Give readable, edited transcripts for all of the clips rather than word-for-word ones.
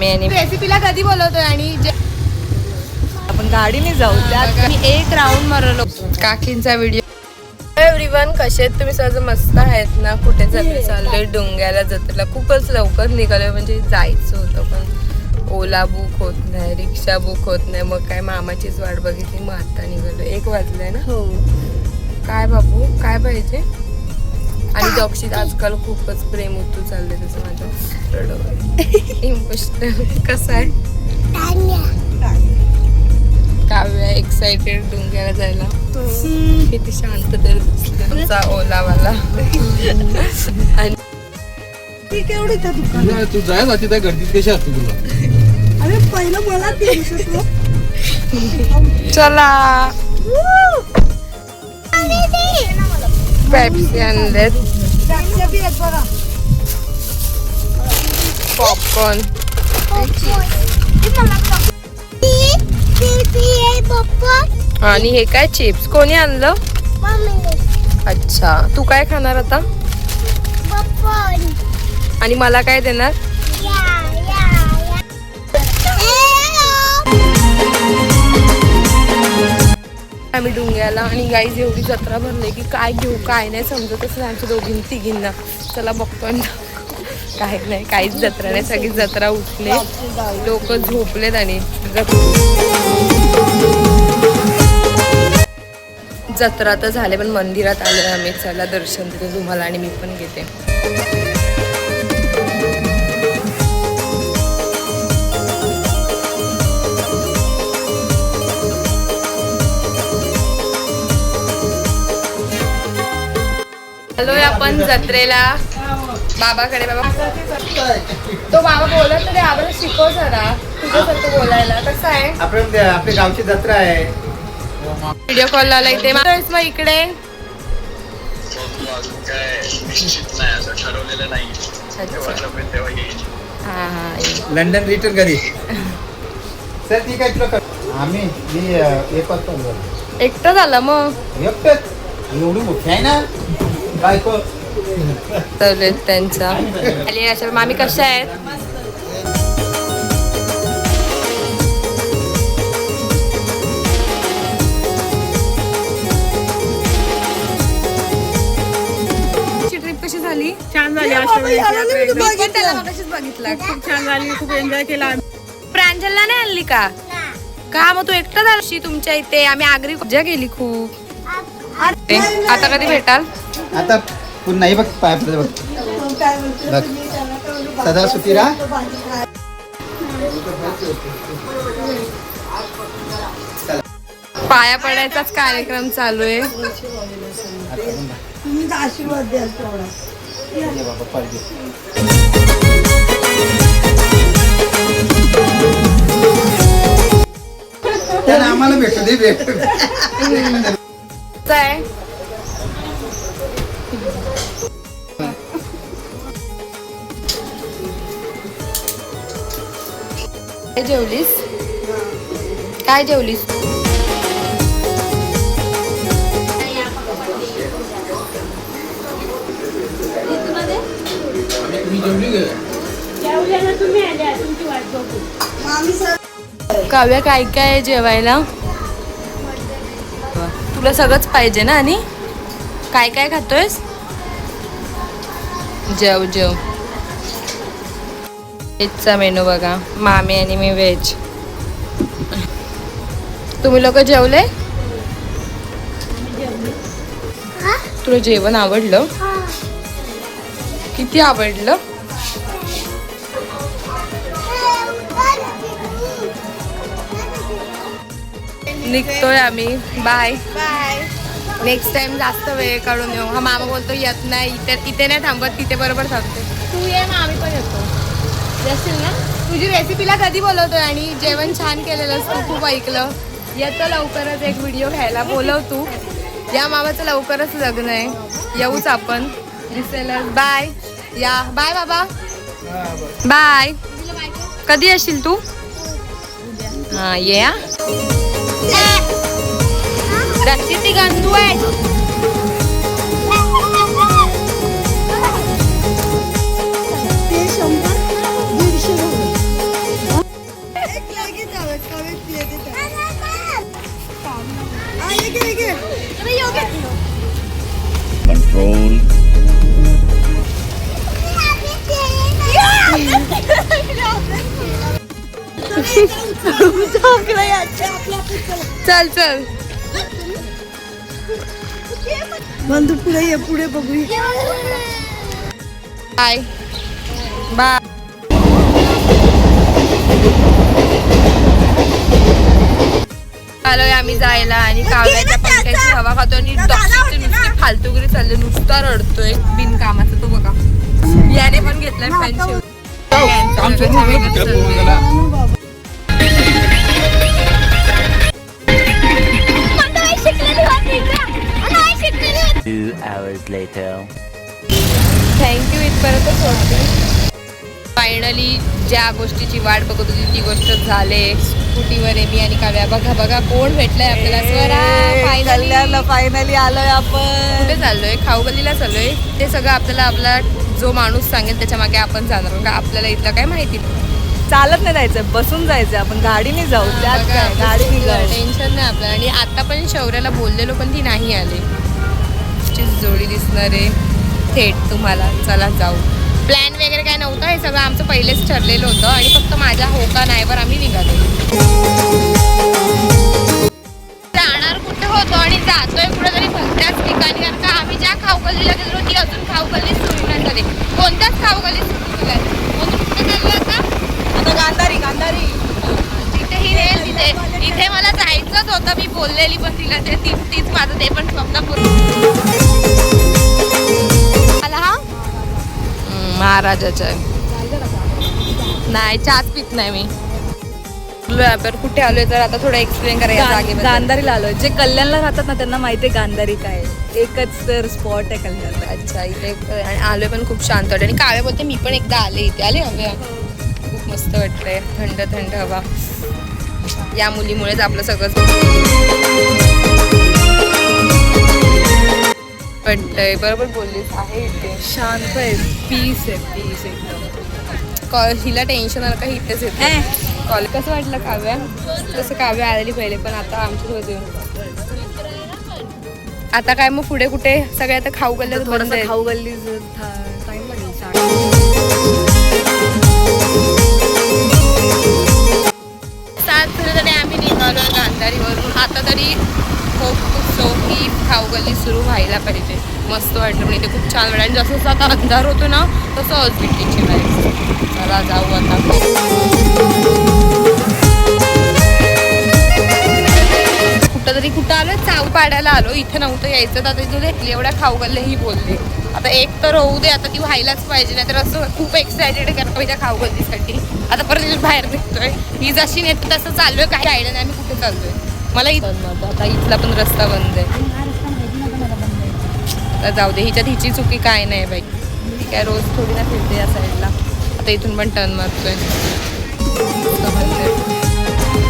मामी आणि रेसिपीला कधी बोलवतोय आणि आपण गाडीने जाऊ. त्यात एक राऊंड मारलो. काकींचा व्हिडिओ. एव्हरीवन, कसे आहेत तुम्ही? सहज मस्त आहेत ना? कुठे चाललोय? डोंग्याला जत्रेला. खूपच लवकर निघालोय, म्हणजे जायचं होतं पण ओला बुक होत नाही, रिक्षा बुक होत नाही. मग काय मामाचीच वाट बघितली, मग आता निघालो. 1 वाजलाय ना? हो. काय बाबू, काय पाहिजे? आणि दक्षित आजकाल खूपच प्रेम उतू चाललंय तसं माझ्या इमोशनल. कसं आहे? काव्या एक्साइटेड डोंग्याला जायला. किती शांत तर दिसते तुमचा ओलावाला. आणि तू जाय ना तिथे गर्दीत कशी असते तुला? अरे पहिलं मला चला पेप्सी आणलेत, पॉपकॉर्न आणि हे काय चिप्स. कोणी आणलं? अच्छा, तू काय खाणार आता? आणि मला काय देणार? आम्ही डोंग्याला. आणि गाईज एवढी जत्रा भरली की काय घेऊ काय नाही समजतच नाही आमच्या तिघींना. चला बघतोय. काही नाही, काहीच जत्रा नाही. सगळी जत्रा उठले, लोक झोपलेत. आणि जत्रा तर झाले पण मंदिरात आले आम्ही. चला दर्शन देतो तुम्हाला आणि मी पण घेते. आलोय आपण जत्रेला बाबाकडे. बाबा तो बाबा बोलत तरी आम्हाला शिकव जरा तुझ्यासारखं बोलायला. कसं आहे? आपली गावची जत्रा आहे. व्हिडिओ कॉल आला इथे. मग इकडे हा हा लंडन रिटर्न कधी? सर ठीक आहे. तुला आम्ही मी एक वाजता एकटं झालं मग. एकटंच एवढी मोठी आहे ना बायको. त्यांचा आली अशा. मामी कशा आहेत? ट्रिप कशी झाली? छान झाली. बघितला खूप छान झाली. खूप एन्जॉय केला. प्रांजलला नाही आणली का? का मग तू एकटा झाली तुमच्या इथे? आम्ही आगरी मजा केली खूप. आता कधी भेटाल? आता पुन्हा बघ पाय पडते बघ. बघ सदा सुखी राहा. पाया पडायचाच कार्यक्रम चालू आहे. आशीर्वाद द्याल तेवढा. त्याला आम्हाला भेटू दे. भेट काय जेवलीस? काय जेवलीस? काव्या काय काय आहे जेवायला? तुला सगळंच पाहिजे ना? आणि काय काय खातोयस? जेव जेव. व्हेजचा मेनू बघा. मामी आणि मी व्हेज. तुम्ही लोक जेवले? तुला जेवण आवडलं? किती आवडलं? निघतोय आम्ही. Bye bye. नेक्स्ट टाइम जास्त वेळ काढून येऊ. हा मामा बोलतो येत नाही इथे नाही थांबत, तिथे बरोबर थांबते. तू ये मग आम्ही पण येतो. येशील ना? तुझी रेसिपीला कधी बोलवतोय आणि जेवण छान केलेलं तू खूप ऐकलं. येतो लवकरच एक व्हिडिओ घ्यायला. बोलव तू. या मामाचं लवकरच लग्न आहे. येऊच आपण. दिसेलच. बाय. या बाय बाबा. बाय. कधी येशील तू? हा ये. रस्सी ती गंदू आहे. Roll. चल चल बंधू पुढे ये, पुढे बघू. Bye bye. आलोय आम्ही जायला आणि कावळ्याच्या पंख्याची हवा खातो आणि डॉक्टरची नुसती फालतूगिरी चालली, नुसता रडतोय बिनकामाचा. तो बघा याने पण घेतलाय फॅन. थँक्यू इथपर्यंत सोडते. फायनली ज्या गोष्टीची वाट बघत होती ती गोष्ट झाले. स्कूटीवर आहे मी आणि काव्या. बघा बघा कोण भेटलंय आपल्याला. स्वरा फायनली आलोय आपण. कुठे चाललोय? खाऊ गल्लीला चाललोय. ते सगळं आपल्याला आपला जो माणूस सांगेल त्याच्या मागे आपण जाणार, का आपल्याला इथलं काय माहिती नाही. चालत नाही जायचं, बसून जायचं. आपण गाडीने जाऊ. त्यात काय, गाडीने जाऊ. टेन्शन नाही आपल्याला. आणि आता पण शौर्याला बोललेलो पण ती नाही आली. तीच जोडी दिसणार आहे थेट तुम्हाला. चला जाऊ. प्लॅन वगैरे काय नव्हतं, हे सगळं आमचं पहिलेच ठरलेलं होतं आणि फक्त माझ्या हो का नाहीवर आम्ही निघालो. जाणार कुठे होतो आणि जातोय कुठेतरी भलत्याच ठिकाणी, कारण का आम्ही ज्या खाऊगल्लीला गेलो ती अजून खाऊगल्ली सुरू नाही झाली. कोणत्याच खाऊगल्ली सुरू केल्या. म्हणून कुठे चाललो आता गांधारी. तिथेही रेल. इथे मला जायचंच होतं. मी बोललेली पण तिला ते तीच माझं ते पण स्वप्न पूर्ण. महाराजाच्या नाही चहाच पित नाही मी. कुठे आलोय तर आता थोडं एक्सप्लेन करायचं. गांधारीला आलोय. जे कल्याणला राहतात ना त्यांना माहिती आहे गांधारी काय. एकच तर स्पॉट आहे कल्याणला. अच्छा इथे आणि आलोय पण खूप शांत वाटतं. आणि काव्या बोलते मी पण एकदा आले इथे. आले हव्या खूप मस्त वाटतंय. थंड थंड हवा. या मुलीमुळेच आपलं सगळं वाटतंय. बरोबर बोललीस. आहे इथे शांत आहे. पीस आहे. पीस एकदम. हिला टेन्शन आलं का इथेच येते. कॉलेज कसं वाटलं काव्या? तसं काव्या आलेली पहिले पण आता आमच्यासोबत येऊन. आता काय मग पुढे कुठे? सगळे आता खाऊ गल्ली बंद आहे. खाऊ गल्ली टाइम लागेल. 7 तरी आम्ही निघालो गांधारीवरून. आता तरी होप सो की खाऊ गल्ली सुरू व्हायला पाहिजे. मस्त वाटलं पण इथे खूप छान वाटलं. आणि जसं जसं आता अंधार होतो ना तसं हॉस्पिटलची लाईफ. चला जाऊ आता. कुठं आलो? चावपाड्याला आलो. इथे नव्हतं यायचं. आता तुझे एवढ्या खाऊ गल्लीही बोलले. आता एक तर होऊ दे. आता ती व्हायलाच पाहिजे. नाही तर असं खूप एक्सायटेड करतो पाहिजे खाऊ गल्लीसाठी. आता परत इथून बाहेर निघतोय. ही जशी नेते तसं चाललोय. काही आयडिया नाही आम्ही कुठे चाललोय. मला आता इथला पण रस्ता बंद आहे. तर जाऊ दे. हिची चुकी काय नाही बाई. ती काय रोज थोडी ना फिरते या साईडला. आता इथून पण टर्न मारतोय.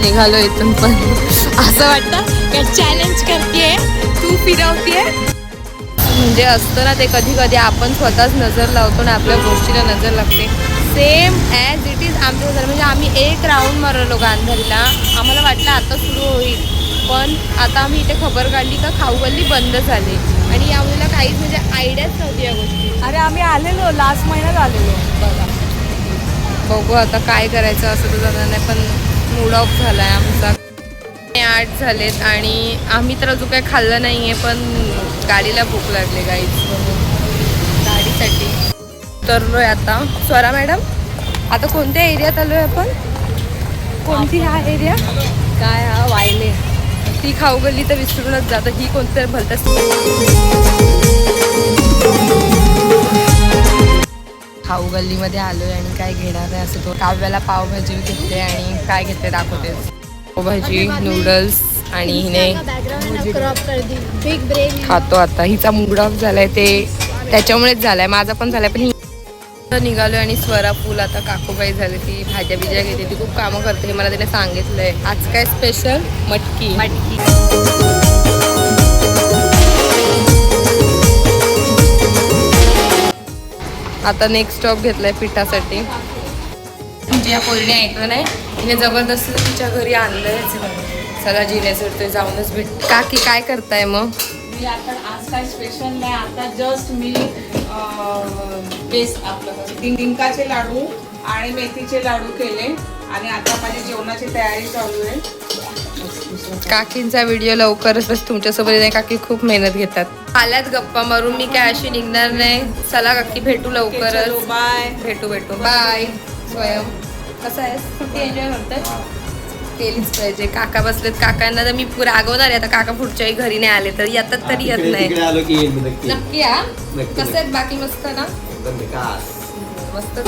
निघालो इथून पण. असं वाटतं काय चॅलेंज करतेय तू फिरवतेय. म्हणजे असतं ना ते कधी कधी आपण स्वतःच नजर लावतो ना आपल्या गोष्टीला नजर लागते. सेम ॲज इट इज आमच्या नजर. म्हणजे आम्ही एक राऊंड मारलो गांधारीला. आम्हाला वाटलं आता सुरू होईल पण आता आम्ही इथे खबर काढली का खाऊ गल्ली बंद झाली. आणि या मुलीला काहीच म्हणजे आयडियाच नव्हती या गोष्टी. अरे आम्ही आलेलो लास्ट महिन्यात आलेलो. बघा बघू आता काय करायचं. असं तर जाणार नाही पण मूड ऑफ झाला आहे आमचा. 8 झालेत आणि आम्ही तर अजून काही खाल्लं नाही आहे पण गाडीला भूक लागली गाईच. गाडीसाठी उतरलोय आता. स्वरा मॅडम आता कोणत्या एरियात आलोय आपण? कोणती हा एरिया? काय हा वायले. ती खाऊ गल्ली तर विसरूनच जातं. ही कोणत्या भलत्याच खाऊ गल्लीमध्ये आलोय आणि काय घेणार आहे असं. तो काव्याला पावभाजी घेतले आणि काय घेतले दाखवते. पावभाजी नूडल्स आणि हिने खातो आता. हिचा मूड ऑफ झालाय ते त्याच्यामुळेच झालाय. माझा पण झालाय पण निघालोय. आणि स्वरा फुल आता काकूबाई झाली. ती भाज्या बिज्या घेते. ती खूप कामं करते हे मला तिने सांगितलंय. आज काय स्पेशल? मटकी. आता नेक्स्ट स्टॉप घेतलाय पिठासाठी. म्हणजे या पोरीने ऐकलं नाही. तिने जबरदस्त तिच्या घरी आणलंय. चला जिने चढतोय जाऊनच भेट. काकी काय करताय मग? मी आता आज काय स्पेशल नाही, आता जस्ट मी बेस आपलं डिंकाचे लाडू आणि मेथीचे लाडू केले आणि आता माझी जेवणाची तयारी चालू आहे. काकींचा व्हिडिओ लवकरच बस तुमच्यासोबत येणे. काकी खूप मेहनत घेतात. आल्यात गप्पा मारून, मी काय अशी निघणार नाही. चला काकी भेटू लवकरच. बाय. भेटू बाय. स्वयं कसं आहे, सुट्टी एन्जॉय करतात केलीच पाहिजे. काका बसलेत, काकांना तर मी रागवणार आहे आता. काका पुढच्याही घरी नाही आले तर येतात तरी येत नाही. आलो की येईल मी नक्की. नक्की हा. नक्की. कसं आहेत बाकी? मस्त ना? एकदम विकास. मस्त.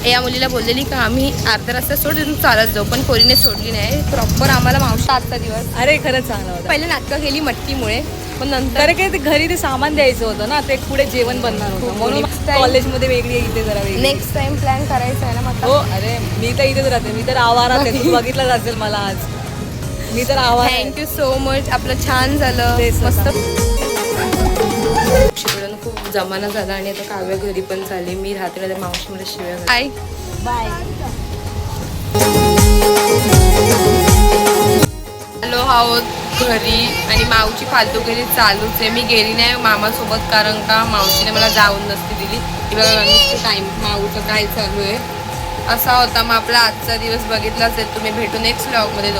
या मुलीला बोललेली का आम्ही अर्धा रस्ता सोडून चालत जाऊ, पण कोणीने सोडली नाही. प्रॉपर आम्हाला मावशी आजचा दिवस अरे खरंच चांगला होता. पहिले नाटकं केली मटकीमुळे, पण नंतर तर काय ते घरी ते सामान द्यायचं होतं ना, ते पुढे जेवण बनणार होतं म्हणून Next time. कॉलेजमध्ये वेगळी आहे, इथे जरा वेगळी. नेक्स्ट टाइम प्लॅन करायचा आहे ना मग हो अरे मी तर इथेच राहते, मी तर आवारात आहे. तू बघितलं असेल मला आज. मी तर आवाज थँक्यू सो मच. आपलं छान झालं. तेच मस्त आता. शिवरण खूप जमाना झाला आणि आता काव्या घरी पण झाली. मी राहते ना, मावशी मला शिव्या घालते. बाय. आलो आहोत घरी आणि माऊची फालतूगिरी चालूच आहे. मी गेली नाही मामासोबत कारण का मावशीने मला जाऊन नसती दिली. की बघा नुसतं टाईम माऊचं काय चालू आहे. असा होता मग आपला आजचा दिवस. बघितलाच आहे तुम्ही. भेटू नेक्स्ट व्लॉगमध्ये.